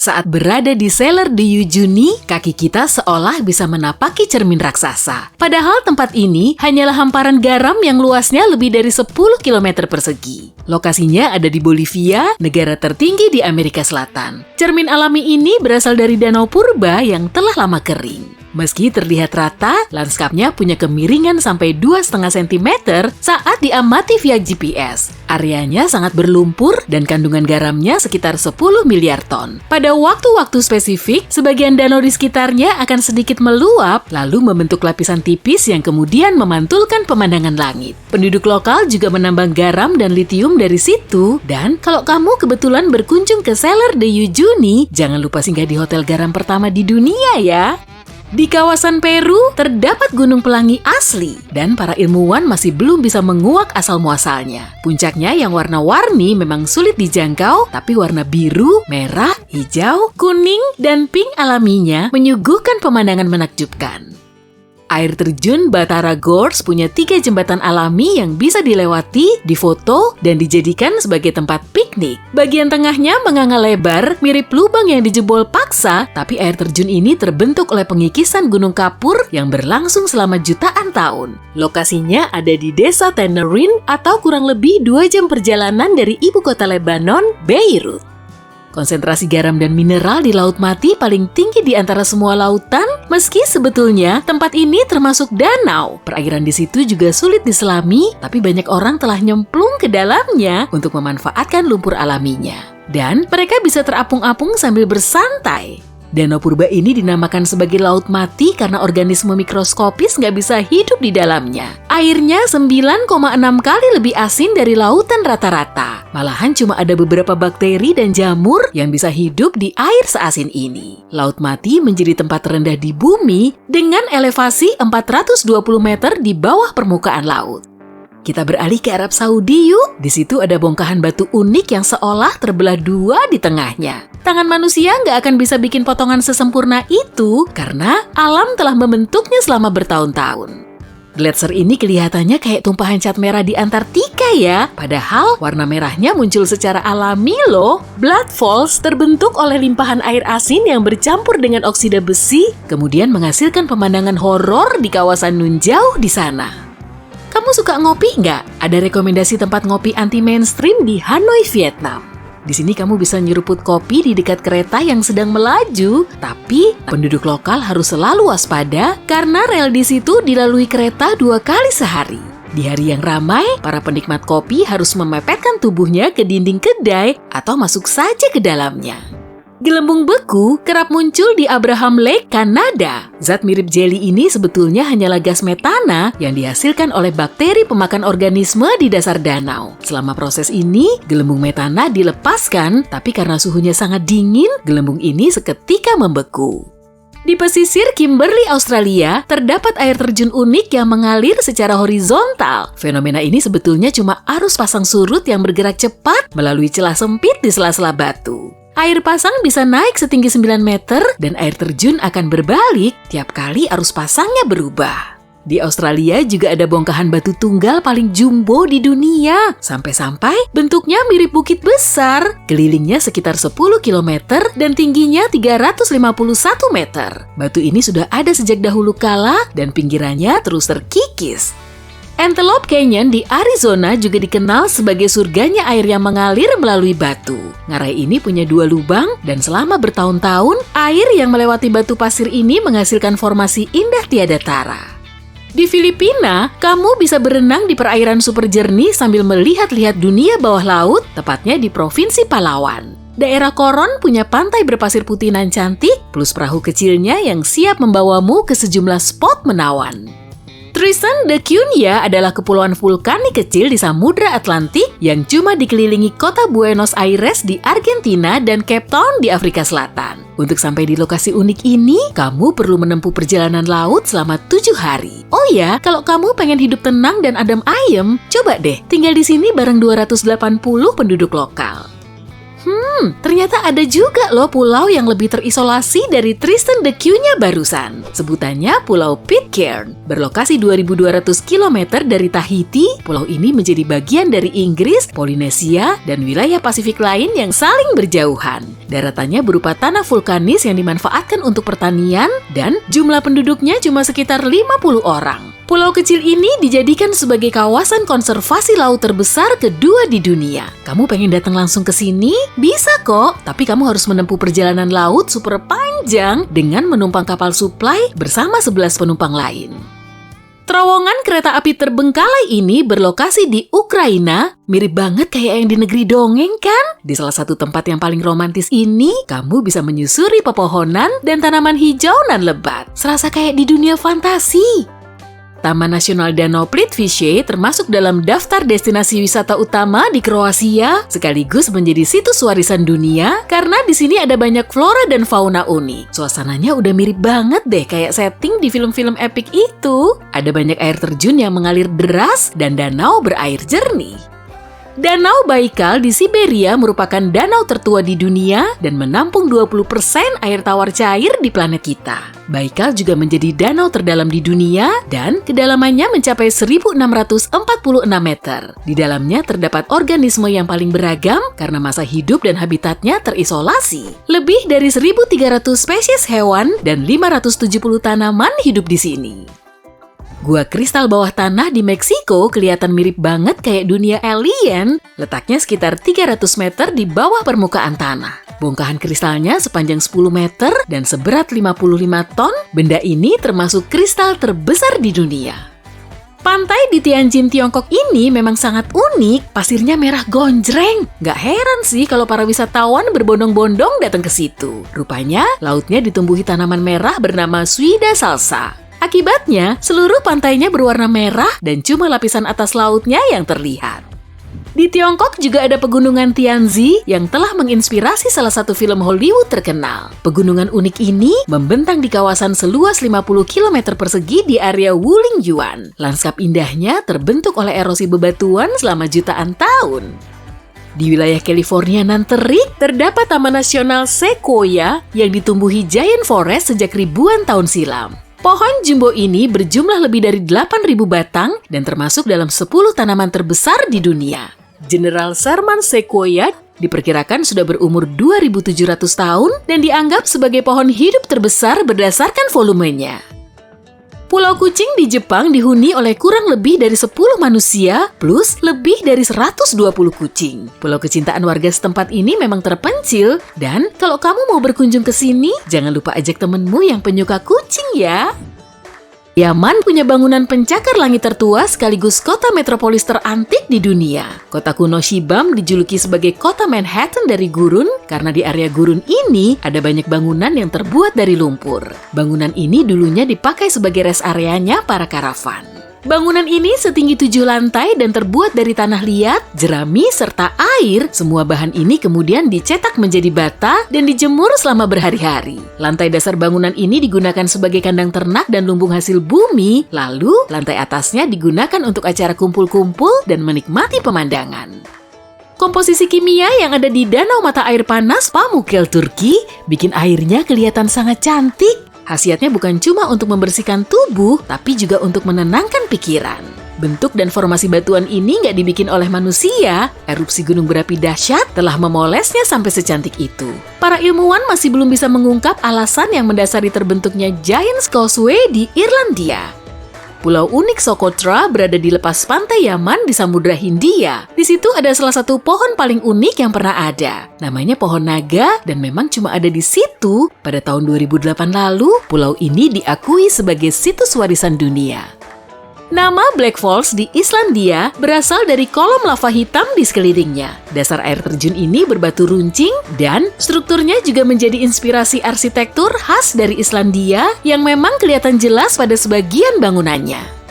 Saat berada di Salar de Uyuni, kaki kita seolah bisa menapaki cermin raksasa. Padahal tempat ini hanyalah hamparan garam yang luasnya lebih dari 10 km persegi. Lokasinya ada di Bolivia, negara tertinggi di Amerika Selatan. Cermin alami ini berasal dari danau purba yang telah lama kering. Meski terlihat rata, lanskapnya punya kemiringan sampai 2,5 cm saat diamati via GPS. Areanya sangat berlumpur dan kandungan garamnya sekitar 10 miliar ton. Pada waktu-waktu spesifik, sebagian danau di sekitarnya akan sedikit meluap, lalu membentuk lapisan tipis yang kemudian memantulkan pemandangan langit. Penduduk lokal juga menambang garam dan litium dari situ, dan kalau kamu kebetulan berkunjung ke Salar de Uyuni, jangan lupa singgah di hotel garam pertama di dunia ya. Di kawasan Peru, terdapat gunung pelangi asli dan para ilmuwan masih belum bisa menguak asal-muasalnya. Puncaknya yang warna-warni memang sulit dijangkau, tapi warna biru, merah, hijau, kuning, dan pink alaminya menyuguhkan pemandangan menakjubkan. Air terjun Batara Gorge punya 3 jembatan alami yang bisa dilewati, difoto, dan dijadikan sebagai tempat piknik. Bagian tengahnya menganga lebar, mirip lubang yang dijebol paksa, tapi air terjun ini terbentuk oleh pengikisan gunung kapur yang berlangsung selama jutaan tahun. Lokasinya ada di desa Tenerin atau kurang lebih 2 jam perjalanan dari ibu kota Lebanon, Beirut. Konsentrasi garam dan mineral di Laut Mati paling tinggi di antara semua lautan, meski sebetulnya tempat ini termasuk danau. Perairan di situ juga sulit diselami, tapi banyak orang telah nyemplung ke dalamnya untuk memanfaatkan lumpur alaminya. Dan mereka bisa terapung-apung sambil bersantai. Danau purba ini dinamakan sebagai Laut Mati karena organisme mikroskopis nggak bisa hidup di dalamnya. Airnya 9,6 kali lebih asin dari lautan rata-rata. Malahan cuma ada beberapa bakteri dan jamur yang bisa hidup di air seasin ini. Laut Mati menjadi tempat terendah di bumi dengan elevasi 420 meter di bawah permukaan laut. Kita beralih ke Arab Saudi yuk. Di situ ada bongkahan batu unik yang seolah terbelah 2 di tengahnya. Tangan manusia nggak akan bisa bikin potongan sesempurna itu karena alam telah membentuknya selama bertahun-tahun. Gletser ini kelihatannya kayak tumpahan cat merah di Antartika ya. Padahal warna merahnya muncul secara alami loh. Blood Falls terbentuk oleh limpahan air asin yang bercampur dengan oksida besi, kemudian menghasilkan pemandangan horor di kawasan Nunjau di sana. Kamu suka ngopi nggak? Ada rekomendasi tempat ngopi anti-mainstream di Hanoi, Vietnam. Di sini kamu bisa nyeruput kopi di dekat kereta yang sedang melaju, tapi penduduk lokal harus selalu waspada karena rel di situ dilalui kereta 2 kali sehari. Di hari yang ramai, para penikmat kopi harus memepetkan tubuhnya ke dinding kedai atau masuk saja ke dalamnya. Gelembung beku kerap muncul di Abraham Lake, Kanada. Zat mirip jeli ini sebetulnya hanyalah gas metana yang dihasilkan oleh bakteri pemakan organisme di dasar danau. Selama proses ini, gelembung metana dilepaskan, tapi karena suhunya sangat dingin, gelembung ini seketika membeku. Di pesisir Kimberley, Australia, terdapat air terjun unik yang mengalir secara horizontal. Fenomena ini sebetulnya cuma arus pasang surut yang bergerak cepat melalui celah sempit di sela-sela batu. Air pasang bisa naik setinggi 9 meter dan air terjun akan berbalik tiap kali arus pasangnya berubah. Di Australia juga ada bongkahan batu tunggal paling jumbo di dunia. Sampai-sampai bentuknya mirip bukit besar. Kelilingnya sekitar 10 km dan tingginya 351 meter. Batu ini sudah ada sejak dahulu kala dan pinggirannya terus terkikis. Antelope Canyon di Arizona juga dikenal sebagai surganya air yang mengalir melalui batu. Ngarai ini punya 2 lubang dan selama bertahun-tahun, air yang melewati batu pasir ini menghasilkan formasi indah tiada tara. Di Filipina, kamu bisa berenang di perairan super jernih sambil melihat-lihat dunia bawah laut, tepatnya di Provinsi Palawan. Daerah Coron punya pantai berpasir putih nan cantik, plus perahu kecilnya yang siap membawamu ke sejumlah spot menawan. Tristan da Cunha adalah kepulauan vulkanik kecil di Samudra Atlantik yang cuma dikelilingi kota Buenos Aires di Argentina dan Cape Town di Afrika Selatan. Untuk sampai di lokasi unik ini, kamu perlu menempuh perjalanan laut selama 7 hari. Oh ya, kalau kamu pengen hidup tenang dan adem ayem, coba deh tinggal di sini bareng 280 penduduk lokal. Ternyata ada juga loh pulau yang lebih terisolasi dari Tristan da Cunha barusan. Sebutannya Pulau Pitcairn. Berlokasi 2.200 km dari Tahiti, pulau ini menjadi bagian dari Inggris, Polinesia, dan wilayah Pasifik lain yang saling berjauhan. Daratannya berupa tanah vulkanis yang dimanfaatkan untuk pertanian, dan jumlah penduduknya cuma sekitar 50 orang. Pulau kecil ini dijadikan sebagai kawasan konservasi laut terbesar kedua di dunia. Kamu pengen datang langsung ke sini? Bisa kok, tapi kamu harus menempuh perjalanan laut super panjang dengan menumpang kapal suplai bersama 11 penumpang lain. Terowongan kereta api terbengkalai ini berlokasi di Ukraina, mirip banget kayak yang di negeri dongeng kan? Di salah satu tempat yang paling romantis ini, kamu bisa menyusuri pepohonan dan tanaman hijau nan lebat. Serasa kayak di dunia fantasi. Taman Nasional Danau Plitvice termasuk dalam daftar destinasi wisata utama di Kroasia, sekaligus menjadi situs warisan dunia karena di sini ada banyak flora dan fauna unik. Suasananya udah mirip banget deh kayak setting di film-film epic itu. Ada banyak air terjun yang mengalir deras dan danau berair jernih. Danau Baikal di Siberia merupakan danau tertua di dunia dan menampung 20% air tawar cair di planet kita. Baikal juga menjadi danau terdalam di dunia dan kedalamannya mencapai 1.646 meter. Di dalamnya terdapat organisme yang paling beragam karena masa hidup dan habitatnya terisolasi. Lebih dari 1.300 spesies hewan dan 570 tanaman hidup di sini. Gua kristal bawah tanah di Meksiko kelihatan mirip banget kayak dunia alien, letaknya sekitar 300 meter di bawah permukaan tanah. Bongkahan kristalnya sepanjang 10 meter dan seberat 55 ton, benda ini termasuk kristal terbesar di dunia. Pantai di Tianjin, Tiongkok ini memang sangat unik, pasirnya merah gonjreng. Gak heran sih kalau para wisatawan berbondong-bondong datang ke situ. Rupanya, lautnya ditumbuhi tanaman merah bernama Suida salsa. Akibatnya, seluruh pantainya berwarna merah dan cuma lapisan atas lautnya yang terlihat. Di Tiongkok juga ada pegunungan Tianzi yang telah menginspirasi salah satu film Hollywood terkenal. Pegunungan unik ini membentang di kawasan seluas 50 km persegi di area Wulingyuan. Lanskap indahnya terbentuk oleh erosi bebatuan selama jutaan tahun. Di wilayah California nan terik, terdapat Taman Nasional Sequoia yang ditumbuhi giant forest sejak ribuan tahun silam. Pohon jumbo ini berjumlah lebih dari 8.000 batang dan termasuk dalam 10 tanaman terbesar di dunia. General Sherman Sequoia diperkirakan sudah berumur 2.700 tahun dan dianggap sebagai pohon hidup terbesar berdasarkan volumenya. Pulau Kucing di Jepang dihuni oleh kurang lebih dari 10 manusia plus lebih dari 120 kucing. Pulau kecintaan warga setempat ini memang terpencil dan kalau kamu mau berkunjung ke sini, jangan lupa ajak temenmu yang penyuka kucing ya. Yaman punya bangunan pencakar langit tertua sekaligus kota metropolis terantik di dunia. Kota kuno Shibam dijuluki sebagai kota Manhattan dari gurun karena di area gurun ini ada banyak bangunan yang terbuat dari lumpur. Bangunan ini dulunya dipakai sebagai rest areanya para karavan. Bangunan ini setinggi 7 lantai dan terbuat dari tanah liat, jerami, serta air. Semua bahan ini kemudian dicetak menjadi bata dan dijemur selama berhari-hari. Lantai dasar bangunan ini digunakan sebagai kandang ternak dan lumbung hasil bumi. Lalu, lantai atasnya digunakan untuk acara kumpul-kumpul dan menikmati pemandangan. Komposisi kimia yang ada di Danau Mata Air Panas Pamukkale, Turki, bikin airnya kelihatan sangat cantik. Khasiatnya bukan cuma untuk membersihkan tubuh, tapi juga untuk menenangkan pikiran. Bentuk dan formasi batuan ini nggak dibikin oleh manusia. Erupsi gunung berapi dahsyat telah memolesnya sampai secantik itu. Para ilmuwan masih belum bisa mengungkap alasan yang mendasari terbentuknya Giant's Causeway di Irlandia. Pulau unik Socotra berada di lepas pantai Yaman di Samudra Hindia. Di situ ada salah satu pohon paling unik yang pernah ada. Namanya pohon naga dan memang cuma ada di situ. Pada tahun 2008 lalu, pulau ini diakui sebagai situs warisan dunia. Nama Black Falls di Islandia berasal dari kolom lava hitam di sekelilingnya. Dasar air terjun ini berbatu runcing dan strukturnya juga menjadi inspirasi arsitektur khas dari Islandia yang memang kelihatan jelas pada sebagian bangunannya.